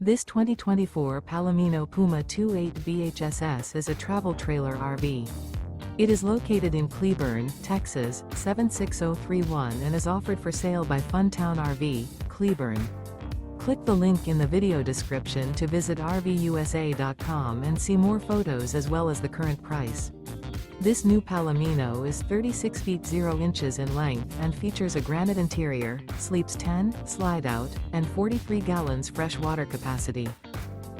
This 2024 Palomino Puma 28 BHSS is a travel trailer RV. It is located in Cleburne, Texas, 76031 and is offered for sale by Funtown RV, Cleburne. Click the link in the video description to visit RVUSA.com and see more photos as well as the current price. This new Palomino is 36 feet 0 inches in length and features a granite interior, sleeps 10, slide-out, and 43 gallons fresh water capacity.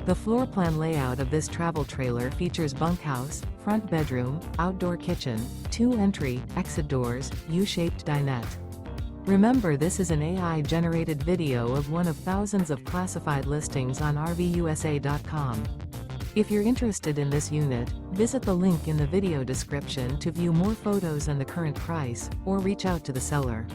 The floor plan layout of this travel trailer features bunkhouse, front bedroom, outdoor kitchen, 2 entry, exit doors, U-shaped dinette. Remember, this is an AI-generated video of one of thousands of classified listings on RVUSA.com. If you're interested in this unit, visit the link in the video description to view more photos and the current price, or reach out to the seller.